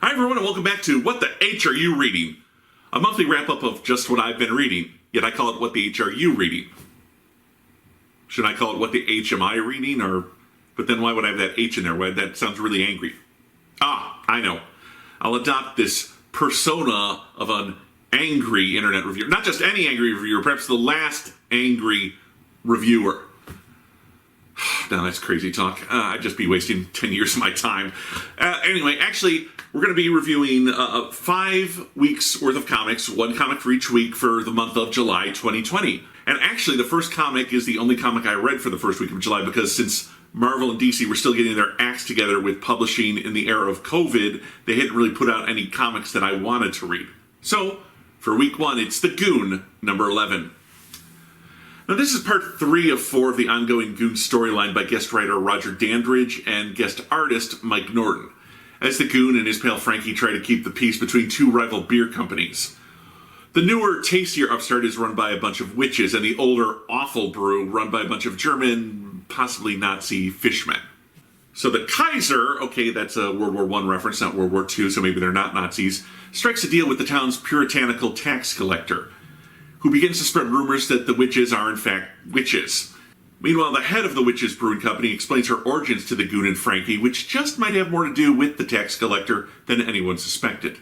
Hi everyone and welcome back to What the H Are You Reading? A monthly wrap-up of just what I've been reading, yet I call it What the H Are You Reading? Should I call it What the H Am I Reading? But then why would I have that H in there? That sounds really angry. I know. I'll adopt this persona of an angry internet reviewer. Not just any angry reviewer, perhaps the last angry reviewer. Now that's crazy talk. I'd just be wasting 10 years of my time. Anyway, actually, we're going to be reviewing 5 weeks worth of comics, one comic for each week for the month of July 2020. And actually, the first comic is the only comic I read for the first week of July because since Marvel and DC were still getting their acts together with publishing in the era of COVID, they hadn't really put out any comics that I wanted to read. So, for week 1, it's The Goon, number 11. Now, this is part 3 of 4 of the ongoing Goon storyline by guest writer Roger Dandridge and guest artist Mike Norton, as the Goon and his pal Frankie try to keep the peace between 2 rival beer companies. The newer, tastier upstart is run by a bunch of witches, and the older, awful brew run by a bunch of German, possibly Nazi fishmen. So the Kaiser, okay, that's a World War I reference, not World War II, so maybe they're not Nazis, strikes a deal with the town's puritanical tax collector, who begins to spread rumors that the witches are in fact witches. Meanwhile, the head of the Witches Brewing Company explains her origins to the Goon and Frankie, which just might have more to do with the tax collector than anyone suspected.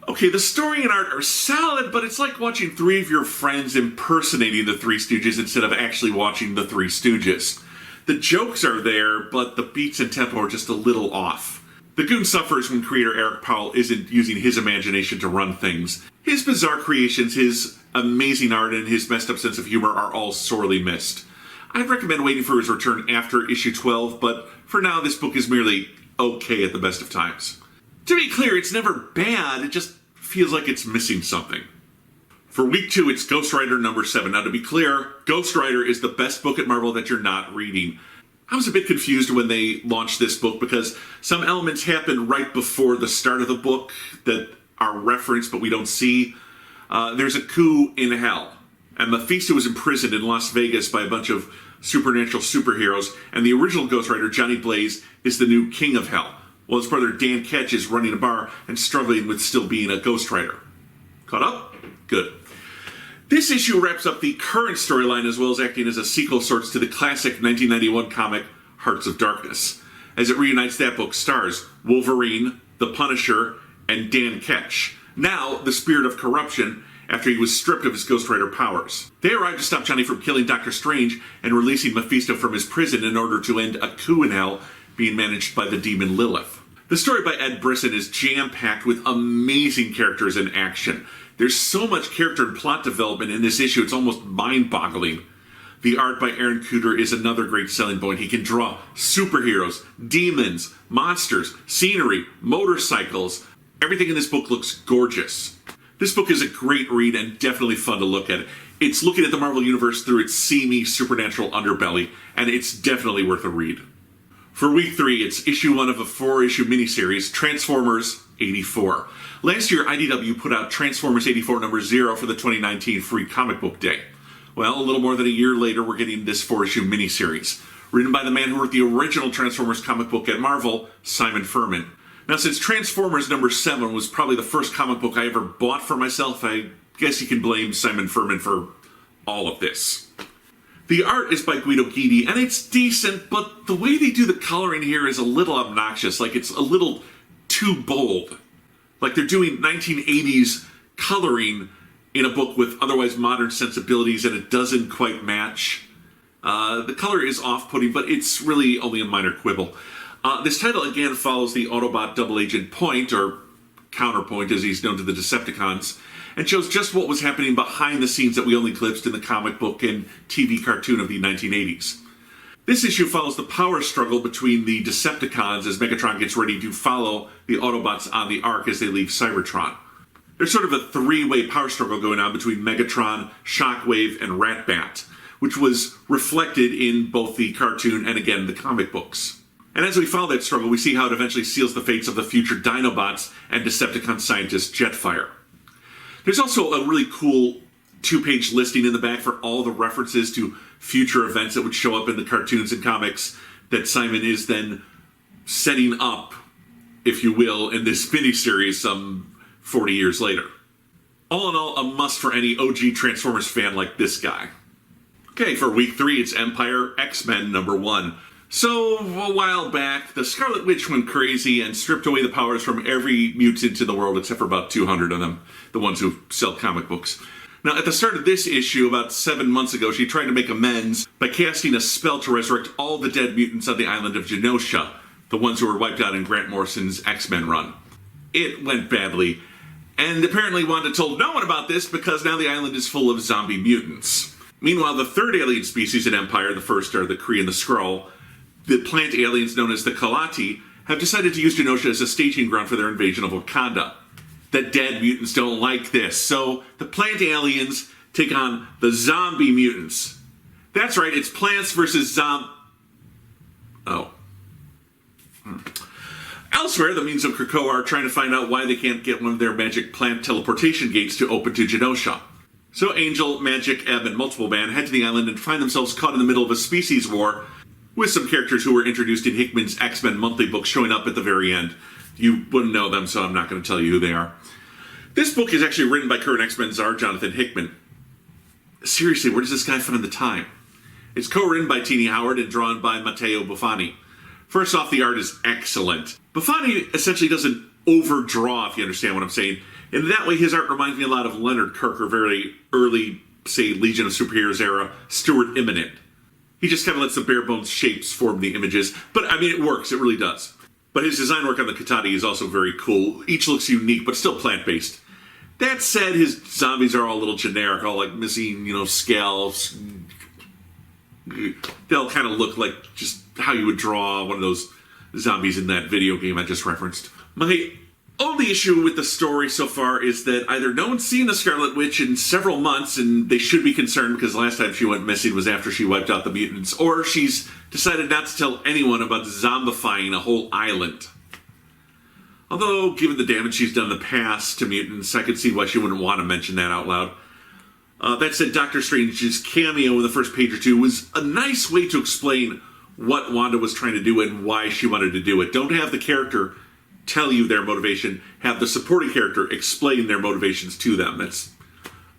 Okay, the story and art are solid, but it's like watching 3 of your friends impersonating the Three Stooges instead of actually watching the Three Stooges. The jokes are there, but the beats and tempo are just a little off. The Goon suffers when creator Eric Powell isn't using his imagination to run things. His bizarre creations, his amazing art, and his messed up sense of humor are all sorely missed. I'd recommend waiting for his return after issue 12, but for now this book is merely okay at the best of times. To be clear, it's never bad, it just feels like it's missing something. For week 2, it's Ghost Rider number 7. Now to be clear, Ghost Rider is the best book at Marvel that you're not reading. I was a bit confused when they launched this book because some elements happen right before the start of the book that are referenced but we don't see. There's a coup in hell, and Mephisto is imprisoned in Las Vegas by a bunch of supernatural superheroes, and the original Ghost Rider, Johnny Blaze, is the new king of hell, while his brother Dan Ketch is running a bar and struggling with still being a Ghost Rider. Caught up? Good. This issue wraps up the current storyline as well as acting as a sequel of sorts to the classic 1991 comic Hearts of Darkness, as it reunites that book's stars, Wolverine, the Punisher, and Dan Ketch. Now, the Spirit of Corruption, after he was stripped of his Ghost Rider powers. They arrive to stop Johnny from killing Dr. Strange and releasing Mephisto from his prison in order to end a coup in hell being managed by the demon Lilith. The story by Ed Brisson is jam-packed with amazing characters and action. There's so much character and plot development in this issue, it's almost mind-boggling. The art by Aaron Kuder is another great selling point. He can draw superheroes, demons, monsters, scenery, motorcycles. Everything in this book looks gorgeous. This book is a great read and definitely fun to look at. It's looking at the Marvel Universe through its seamy supernatural underbelly, and it's definitely worth a read. For week 3, it's issue 1 of a 4-issue miniseries, Transformers 84. Last year, IDW put out Transformers 84 number 0 for the 2019 Free Comic Book Day. Well, a little more than a year later, we're getting this 4-issue miniseries, written by the man who wrote the original Transformers comic book at Marvel, Simon Furman. Now, since Transformers number 7 was probably the first comic book I ever bought for myself, I guess you can blame Simon Furman for all of this. The art is by Guido Guidi, and it's decent, but the way they do the coloring here is a little obnoxious, like it's a little too bold. Like they're doing 1980s coloring in a book with otherwise modern sensibilities, and it doesn't quite match. The color is off-putting, but it's really only a minor quibble. This title again follows the Autobot Double Agent Point, or Counterpoint as he's known to the Decepticons, and shows just what was happening behind the scenes that we only glimpsed in the comic book and TV cartoon of the 1980s. This issue follows the power struggle between the Decepticons as Megatron gets ready to follow the Autobots on the Ark as they leave Cybertron. There's sort of a 3-way power struggle going on between Megatron, Shockwave, and Ratbat, which was reflected in both the cartoon and again the comic books. And as we follow that struggle, we see how it eventually seals the fates of the future Dinobots and Decepticon scientist Jetfire. There's also a really cool 2-page listing in the back for all the references to future events that would show up in the cartoons and comics that Simon is then setting up if you will, in this miniseries some 40 years later. All in all, a must for any OG Transformers fan like this guy. Okay, for week 3, it's Empyre X-Men #1. So, a while back, the Scarlet Witch went crazy and stripped away the powers from every mutant in the world except for about 200 of them, the ones who sell comic books. Now, at the start of this issue, about 7 months ago, she tried to make amends by casting a spell to resurrect all the dead mutants on the island of Genosha, the ones who were wiped out in Grant Morrison's X-Men run. It went badly, and apparently Wanda told no one about this because now the island is full of zombie mutants. Meanwhile, the third alien species in Empyre, the first are the Kree and the Skrull, the plant aliens known as the Katy, have decided to use Genosha as a staging ground for their invasion of Wakanda. The dead mutants don't like this, so the plant aliens take on the zombie mutants. That's right, it's plants versus Elsewhere, the Means of Krakoa are trying to find out why they can't get one of their magic plant teleportation gates to open to Genosha. So Angel, Magic, Ebb, and Multiple Man head to the island and find themselves caught in the middle of a species war, with some characters who were introduced in Hickman's X-Men monthly book showing up at the very end. You wouldn't know them, so I'm not going to tell you who they are. This book is actually written by current X-Men czar Jonathan Hickman. Seriously, where does this guy find the time? It's co-written by Tini Howard and drawn by Matteo Buffani. First off, the art is excellent. Buffani essentially doesn't overdraw, if you understand what I'm saying. In that way, his art reminds me a lot of Leonard Kirk, or very early, say, Legion of Superheroes era, Stuart Immonen. He just kind of lets the bare bones shapes form the images. But, I mean, it works. It really does. But his design work on the Katy is also very cool. Each looks unique, but still plant-based. That said, his zombies are all a little generic, all like missing, scalps. They'll kind of look like just how you would draw one of those zombies in that video game I just referenced. My only issue with the story so far is that either no one's seen the Scarlet Witch in several months and they should be concerned because the last time she went missing was after she wiped out the mutants, or she's decided not to tell anyone about zombifying a whole island. Although, given the damage she's done in the past to mutants, I could see why she wouldn't want to mention that out loud. That said, Doctor Strange's cameo in the first page or two was a nice way to explain what Wanda was trying to do and why she wanted to do it. Don't have the character tell you their motivation. Have the supporting character explain their motivations to them. That's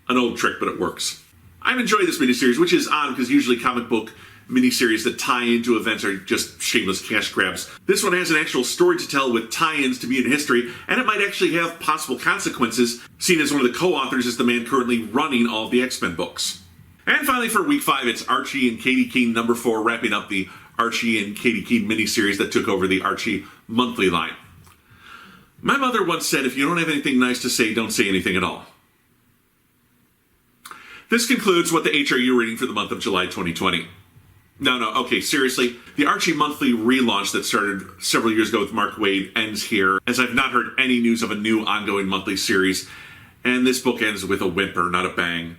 an old trick, but it works. I'm enjoying this miniseries, which is odd because usually comic book miniseries that tie into events are just shameless cash grabs. This one has an actual story to tell with tie-ins to mutant history, and it might actually have possible consequences, seen as one of the co-authors is the man currently running all of the X-Men books. And finally, for week 5, it's Archie and Katy Keene #4, wrapping up the Archie and Katy Keene miniseries that took over the Archie monthly line. My mother once said, if you don't have anything nice to say, don't say anything at all. This concludes what the HRU reading for the month of July 2020. Okay, seriously. The Archie monthly relaunch that started several years ago with Mark Waid ends here, as I've not heard any news of a new ongoing monthly series, and this book ends with a whimper, not a bang.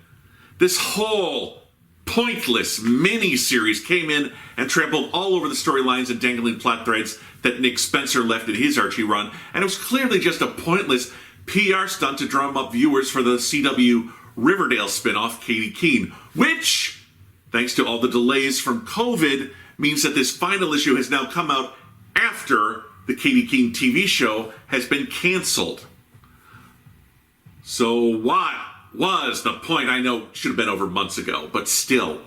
This whole pointless mini-series came in and trampled all over the storylines and dangling plot threads that Nick Spencer left in his Archie run, and it was clearly just a pointless PR stunt to drum up viewers for the CW Riverdale spin-off Katy Keene, which, thanks to all the delays from COVID, means that this final issue has now come out after the Katy Keene TV show has been canceled. So what was the point? I know it should have been over months ago, but still.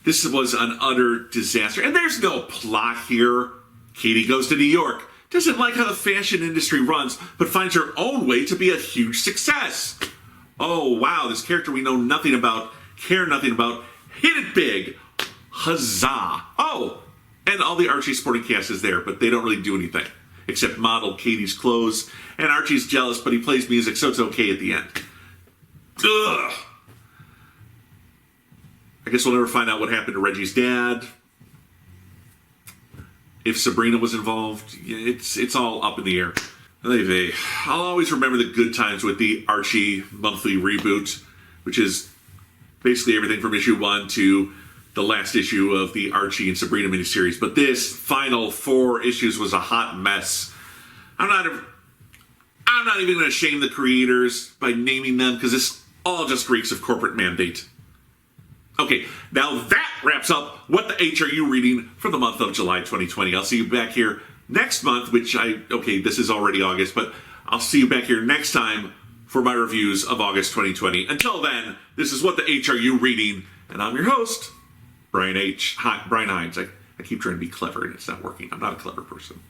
This was an utter disaster. And there's no plot here. Katy goes to New York, doesn't like how the fashion industry runs, but finds her own way to be a huge success. Oh, wow, this character we know nothing about, care nothing about, hit it big. Huzzah. Oh, and all the Archie supporting cast is there, but they don't really do anything, except model Katy's clothes, and Archie's jealous, but he plays music, so it's okay at the end. Ugh. I guess we'll never find out what happened to Reggie's dad. If Sabrina was involved, it's all up in the air. Anyway, I'll always remember the good times with the Archie monthly reboot, which is basically everything from issue 1 to the last issue of the Archie and Sabrina miniseries. But this final 4 issues was a hot mess. I'm not even going to shame the creators by naming them, because this all just reeks of corporate mandate. Okay, now that wraps up what the HRU reading for the month of July 2020. I'll see you back here next month, this is already August, but I'll see you back here next time for my reviews of August 2020. Until then, this is What the H Are You Reading? And I'm your host, Brian Hines. I keep trying to be clever and it's not working. I'm not a clever person.